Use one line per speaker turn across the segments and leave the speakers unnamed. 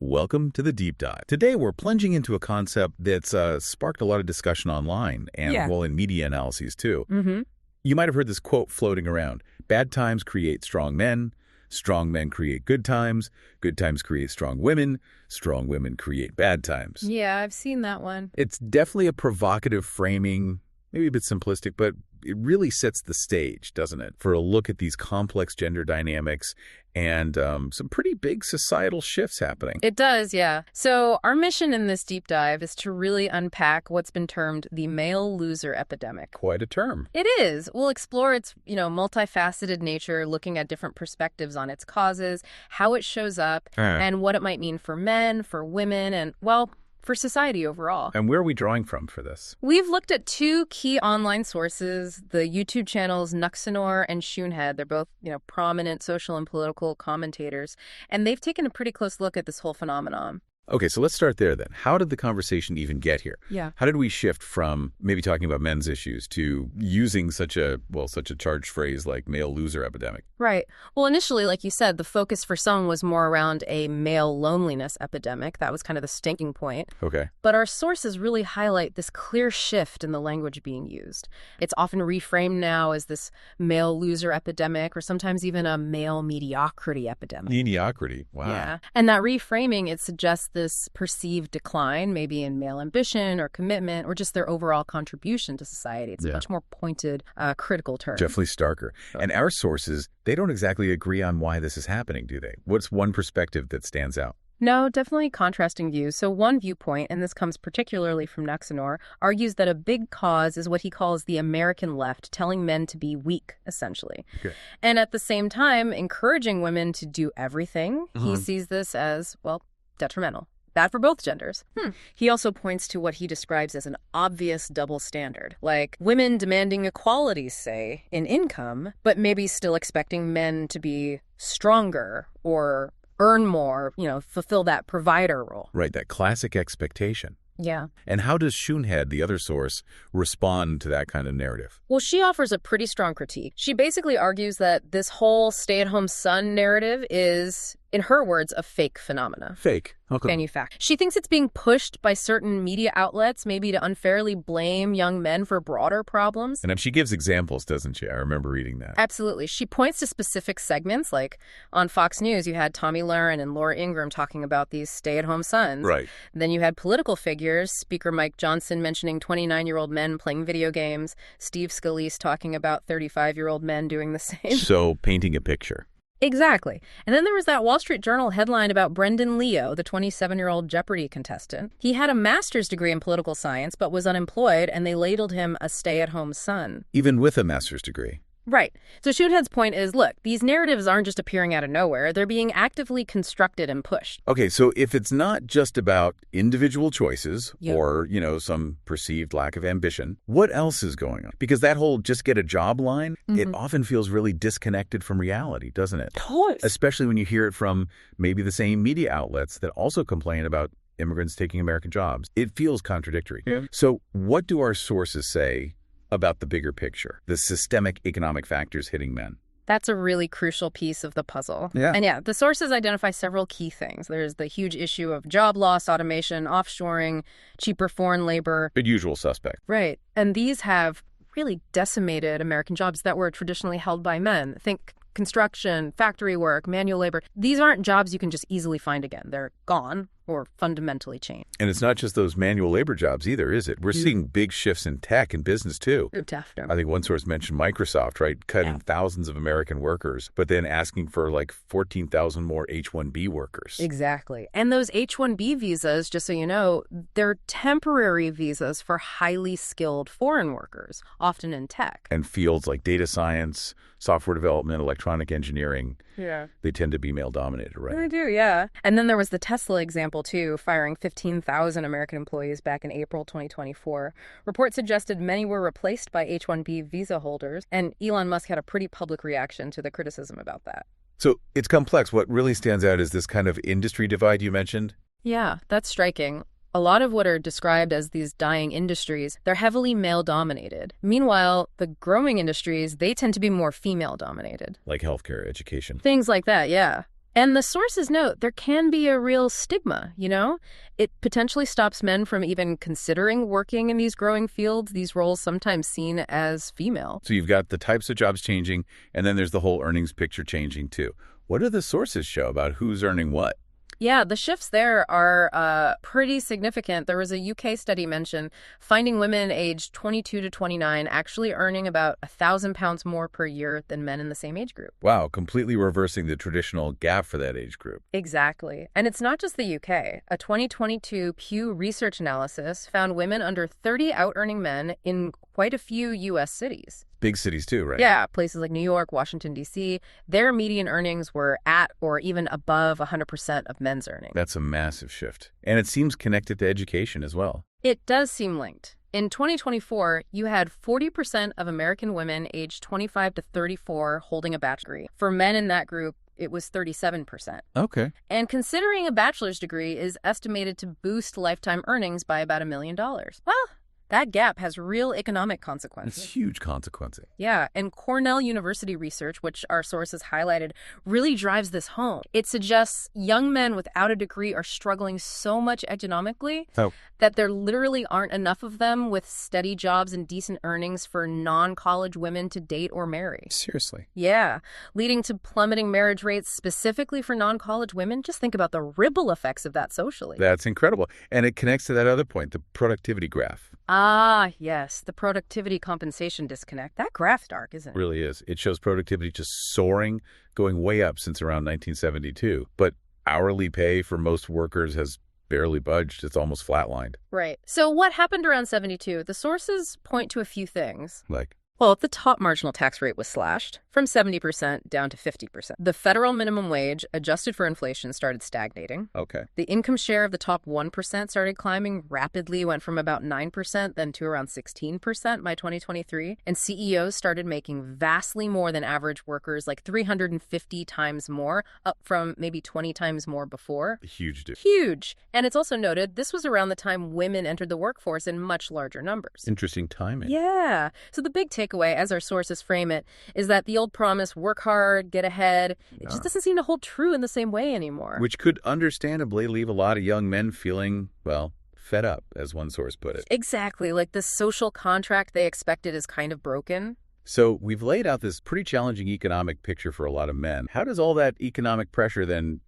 Welcome to the Deep Dive. Today, we're plunging into a concept that's sparked a lot of discussion online and, well, in media analyses, too. You might have heard this quote floating around. Bad times create strong men create good times create strong women create bad times.
Yeah, I've seen that one.
It's definitely a provocative framing, maybe a bit simplistic, but it really sets the stage, doesn't it, for a look at these complex gender dynamics and some pretty big societal shifts happening.
It does, yeah. So our mission in this deep dive is to really unpack what's been termed the male loser epidemic.
Quite a term.
It is. We'll explore its, multifaceted nature, looking at different perspectives on its causes, how it shows up, and what it might mean for men, for women, and, well, for society overall.
And where are we drawing from for this?
We've looked at two key online sources, the YouTube channels Nuxanor and Shoonhead. They're both, prominent social and political commentators, and they've taken a pretty close look at this whole phenomenon.
Okay, so let's start there then. How did the conversation even get here?
Yeah.
How did we shift from maybe talking about men's issues to using such a charged phrase like male loser epidemic?
Right. Well, initially, like you said, the focus for some was more around a male loneliness epidemic. That was kind of the sticking point.
Okay.
But our sources really highlight this clear shift in the language being used. It's often reframed now as this male loser epidemic or sometimes even a male mediocrity epidemic.
Mediocrity. Wow.
Yeah. And that reframing, it suggests this perceived decline, maybe in male ambition or commitment or just their overall contribution to society. It's a much more pointed, critical term.
Definitely starker. And our sources, they don't exactly agree on why this is happening, do they? What's one perspective that stands out?
No, definitely contrasting views. So one viewpoint, and this comes particularly from Nuxanor, argues that a big cause is what he calls the American left, telling men to be weak, essentially.
Okay.
And at the same time, encouraging women to do everything. He sees this as, detrimental. Bad for both genders. He also points to what he describes as an obvious double standard, like women demanding equality, say, in income, but maybe still expecting men to be stronger or earn more, fulfill that provider role.
Right, that classic expectation.
Yeah.
And how does Shoonhead, the other source, respond to that kind of narrative?
Well, she offers a pretty strong critique. She basically argues that this whole stay-at-home son narrative is, in her words, a fake phenomena.
Fake? Okay.
Manufactured. She thinks it's being pushed by certain media outlets, maybe to unfairly blame young men for broader problems.
And she gives examples, doesn't she? I remember reading that.
Absolutely. She points to specific segments, like on Fox News, you had Tommy Lahren and Laura Ingraham talking about these stay-at-home sons.
Right.
Then you had political figures, Speaker Mike Johnson mentioning 29-year-old men playing video games, Steve Scalise talking about 35-year-old men doing the same.
So painting a picture.
Exactly. And then there was that Wall Street Journal headline about Brendan Leo, the 27-year-old Jeopardy contestant. He had a master's degree in political science, but was unemployed, and they labeled him a stay-at-home son.
Even with a master's degree.
Right. So Shoonhead's point is, look, these narratives aren't just appearing out of nowhere. They're being actively constructed and pushed.
Okay, so if it's not just about individual choices or, some perceived lack of ambition, what else is going on? Because that whole just get a job line, it often feels really disconnected from reality, doesn't it?
Totally.
Especially when you hear it from maybe the same media outlets that also complain about immigrants taking American jobs. It feels contradictory. Yeah. So what do our sources say about the bigger picture, the systemic economic factors hitting men?
That's a really crucial piece of the puzzle.
Yeah.
And the sources identify several key things. There's the huge issue of job loss, automation, offshoring, cheaper foreign labor.
The usual suspect.
Right. And these have really decimated American jobs that were traditionally held by men. Think construction, factory work, manual labor. These aren't jobs you can just easily find again. They're gone or fundamentally changed.
And it's not just those manual labor jobs either, is it? We're seeing big shifts in tech and business too.
Definitely.
I think one source mentioned Microsoft, right? Cutting thousands of American workers, but then asking for like 14,000 more H-1B workers.
Exactly. And those H-1B visas, just so you know, they're temporary visas for highly skilled foreign workers, often in tech.
And fields like data science, software development, electronic engineering, they tend to be male-dominated, right?
They do, yeah. And then there was the Tesla example, too, firing 15,000 American employees back in April 2024. Reports suggested many were replaced by H-1B visa holders, and Elon Musk had a pretty public reaction to the criticism about that.
So it's complex. What really stands out is this kind of industry divide you mentioned.
Yeah, that's striking. A lot of what are described as these dying industries, they're heavily male-dominated. Meanwhile, the growing industries, they tend to be more female-dominated.
Like healthcare, education.
Things like that, yeah. And the sources note there can be a real stigma, you know? It potentially stops men from even considering working in these growing fields, these roles sometimes seen as female.
So you've got the types of jobs changing, and then there's the whole earnings picture changing too. What do the sources show about who's earning what?
Yeah, the shifts there are pretty significant. There was a UK study mentioned finding women aged 22 to 29 actually earning about £1,000 more per year than men in the same age group.
Wow, completely reversing the traditional gap for that age group.
Exactly. And it's not just the UK. A 2022 Pew Research analysis found women under 30 out-earning men in quite a few U.S. cities.
Big cities too, right?
Yeah, places like New York, Washington, D.C., their median earnings were at or even above 100% of men's earnings.
That's a massive shift. And it seems connected to education as well.
It does seem linked. In 2024, you had 40% of American women aged 25 to 34 holding a bachelor's degree. For men in that group, it was 37%.
Okay.
And considering a bachelor's degree is estimated to boost lifetime earnings by about $1 million. Well, that gap has real economic consequences.
It's huge consequences.
Yeah, and Cornell University research, which our sources highlighted, really drives this home. It suggests young men without a degree are struggling so much economically that there literally aren't enough of them with steady jobs and decent earnings for non-college women to date or marry.
Seriously?
Yeah, leading to plummeting marriage rates specifically for non-college women. Just think about the ripple effects of that socially.
That's incredible. And it connects to that other point, the productivity graph.
Ah, yes, the productivity compensation disconnect. That graph's dark, isn't it?
It really is. It shows productivity just soaring, going way up since around 1972. But hourly pay for most workers has barely budged. It's almost flatlined.
Right. So what happened around 72? The sources point to a few things.
Like?
Well, the top marginal tax rate was slashed from 70% down to 50%. The federal minimum wage, adjusted for inflation, started stagnating.
Okay.
The income share of the top 1% started climbing rapidly, went from about 9% then to around 16% by 2023. And CEOs started making vastly more than average workers, like 350 times more, up from maybe 20 times more before.
Huge difference.
Huge. And it's also noted this was around the time women entered the workforce in much larger numbers.
Interesting timing.
Yeah. So the big takeaway, as our sources frame it, is that the old promise, work hard, get ahead, it just doesn't seem to hold true in the same way anymore.
Which could understandably leave a lot of young men feeling, well, fed up, as one source put it.
Exactly. Like the social contract they expected is kind of broken.
So we've laid out this pretty challenging economic picture for a lot of men. How does all that economic pressure then,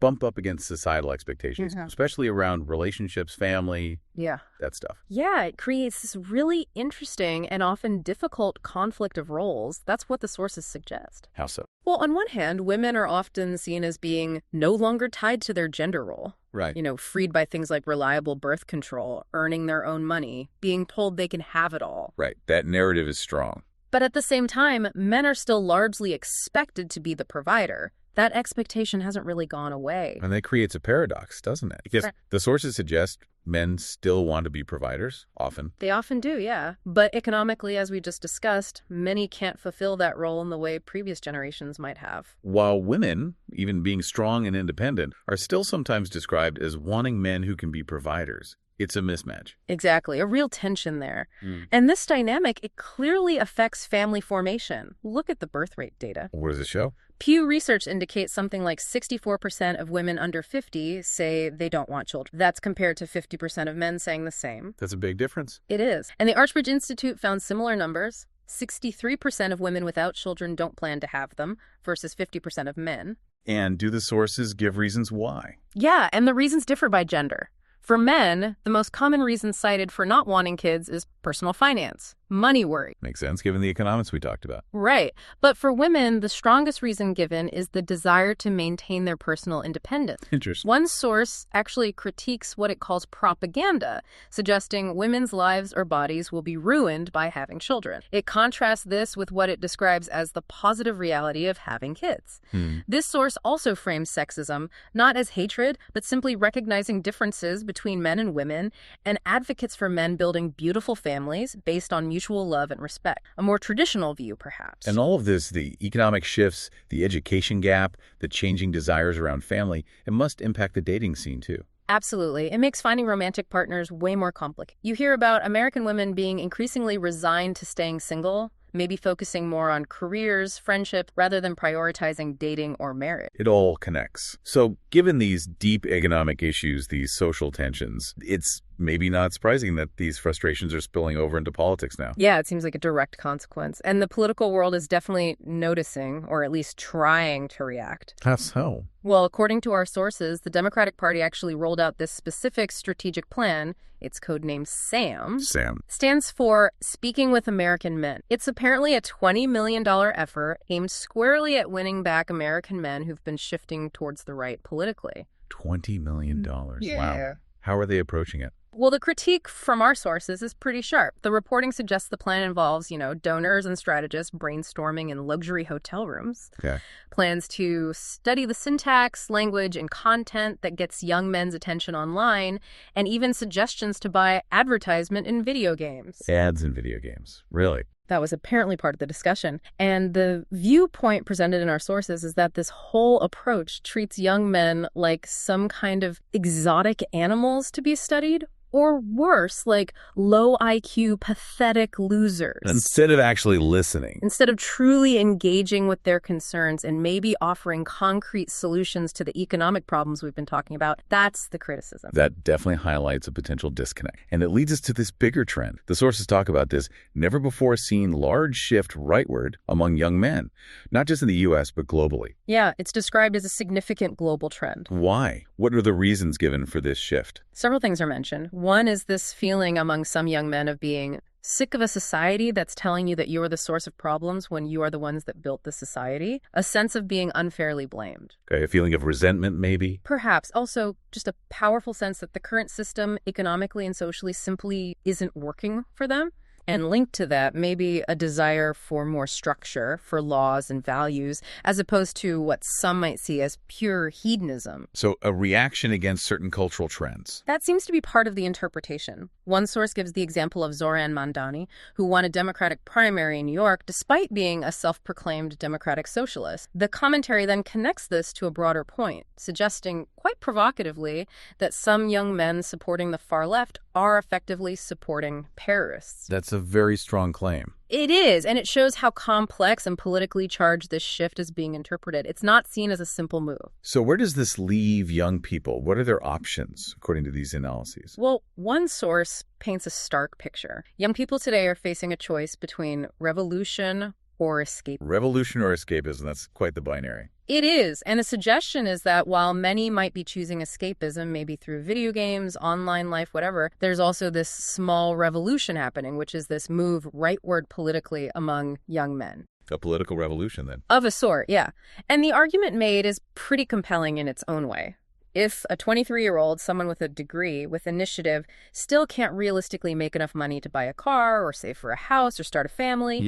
bump up against societal expectations, especially around relationships, family, that stuff?
Yeah, it creates this really interesting and often difficult conflict of roles. That's what the sources suggest.
How so?
Well, on one hand, women are often seen as being no longer tied to their gender role.
Right.
Freed by things like reliable birth control, earning their own money, being told they can have it all.
Right. That narrative is strong.
But at the same time, men are still largely expected to be the provider. That expectation hasn't really gone away.
And that creates a paradox, doesn't it? Because the sources suggest men still want to be providers, often.
They often do, yeah. But economically, as we just discussed, many can't fulfill that role in the way previous generations might have.
While women, even being strong and independent, are still sometimes described as wanting men who can be providers. It's a mismatch.
Exactly. A real tension there. And this dynamic, it clearly affects family formation. Look at the birth rate data.
What does it show?
Pew Research indicates something like 64% of women under 50 say they don't want children. That's compared to 50% of men saying the same.
That's a big difference.
It is. And the Archbridge Institute found similar numbers. 63% of women without children don't plan to have them versus 50% of men.
And do the sources give reasons why?
Yeah, and the reasons differ by gender. For men, the most common reason cited for not wanting kids is personal finance, money worry.
Makes sense, given the economics we talked about.
Right. But for women, the strongest reason given is the desire to maintain their personal independence.
Interesting.
One source actually critiques what it calls propaganda, suggesting women's lives or bodies will be ruined by having children. It contrasts this with what it describes as the positive reality of having kids. This source also frames sexism not as hatred, but simply recognizing differences between men and women, and advocates for men building beautiful families based on mutual love and respect. A more traditional view, perhaps.
And all of this, the economic shifts, the education gap, the changing desires around family, it must impact the dating scene, too.
Absolutely. It makes finding romantic partners way more complicated. You hear about American women being increasingly resigned to staying single, maybe focusing more on careers, friendship, rather than prioritizing dating or marriage.
It all connects. So given these deep economic issues, these social tensions, it's maybe not surprising that these frustrations are spilling over into politics now.
Yeah, it seems like a direct consequence. And the political world is definitely noticing, or at least trying to react.
How so?
Well, according to our sources, the Democratic Party actually rolled out this specific strategic plan. It's codenamed SAM.
SAM
stands for Speaking with American Men. It's apparently a $20 million effort aimed squarely at winning back American men who've been shifting towards the right politically.
$20 million.
Yeah.
Wow. How are they approaching it?
Well, the critique from our sources is pretty sharp. The reporting suggests the plan involves, donors and strategists brainstorming in luxury hotel rooms.
Okay.
Plans to study the syntax, language, and content that gets young men's attention online, and even suggestions to buy advertisement in video games.
Ads in video games. Really?
That was apparently part of the discussion. And the viewpoint presented in our sources is that this whole approach treats young men like some kind of exotic animals to be studied, or worse, like low IQ, pathetic losers.
Instead of actually listening.
Instead of truly engaging with their concerns and maybe offering concrete solutions to the economic problems we've been talking about, that's the criticism.
That definitely highlights a potential disconnect. And it leads us to this bigger trend. The sources talk about this never-before-seen large shift rightward among young men, not just in the U.S., but globally.
Yeah, it's described as a significant global trend.
Why? What are the reasons given for this shift?
Several things are mentioned. One is this feeling among some young men of being sick of a society that's telling you that you're the source of problems when you are the ones that built the society. A sense of being unfairly blamed.
Okay, a feeling of resentment, maybe?
Perhaps. Also, just a powerful sense that the current system, economically and socially, simply isn't working for them. And linked to that, maybe a desire for more structure, for laws and values, as opposed to what some might see as pure hedonism.
So a reaction against certain cultural trends.
That seems to be part of the interpretation. One source gives the example of Zoran Mandani, who won a Democratic primary in New York despite being a self-proclaimed Democratic socialist. The commentary then connects this to a broader point, suggesting quite provocatively that some young men supporting the far left are effectively supporting terrorists.
That's a very strong claim.
It is, and it shows how complex and politically charged this shift is being interpreted. It's not seen as a simple move.
So where does this leave young people? What are their options, according to these analyses?
Well, one source paints a stark picture. Young people today are facing a choice between revolution or escape.
Revolution or escapism, that's quite the binary.
It is, and the suggestion is that while many might be choosing escapism, maybe through video games, online life, whatever, there's also this small revolution happening, which is this move rightward politically among young men.
A political revolution, then?
Of a sort, yeah. And the argument made is pretty compelling in its own way. If a 23-year-old, someone with a degree, with initiative, still can't realistically make enough money to buy a car or save for a house or start a family,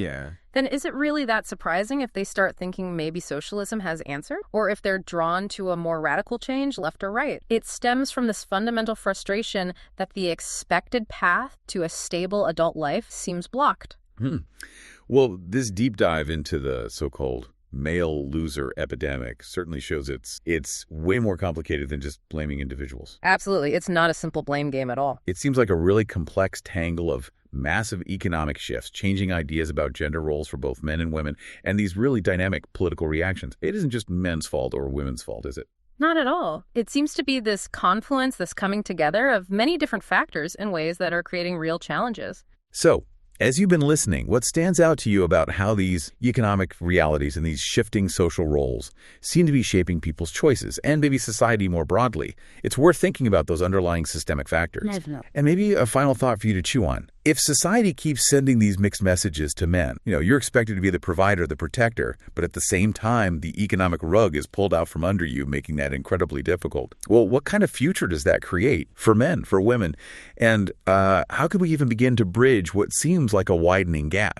then is it really that surprising if they start thinking maybe socialism has answered? Or if they're drawn to a more radical change, left or right? It stems from this fundamental frustration that the expected path to a stable adult life seems blocked.
Well, this deep dive into the so-called male loser epidemic certainly shows it's way more complicated than just blaming individuals.
Absolutely. It's not a simple blame game at all.
It seems like a really complex tangle of massive economic shifts, changing ideas about gender roles for both men and women, and these really dynamic political reactions. It isn't just men's fault or women's fault, is it?
Not at all. It seems to be this confluence, this coming together of many different factors in ways that are creating real challenges.
So, as you've been listening, what stands out to you about how these economic realities and these shifting social roles seem to be shaping people's choices and maybe society more broadly? It's worth thinking about those underlying systemic factors. And maybe a final thought for you to chew on. If society keeps sending these mixed messages to men, you're expected to be the provider, the protector, but at the same time, the economic rug is pulled out from under you, making that incredibly difficult. Well, what kind of future does that create for men, for women? And how could we even begin to bridge what seems like a widening gap?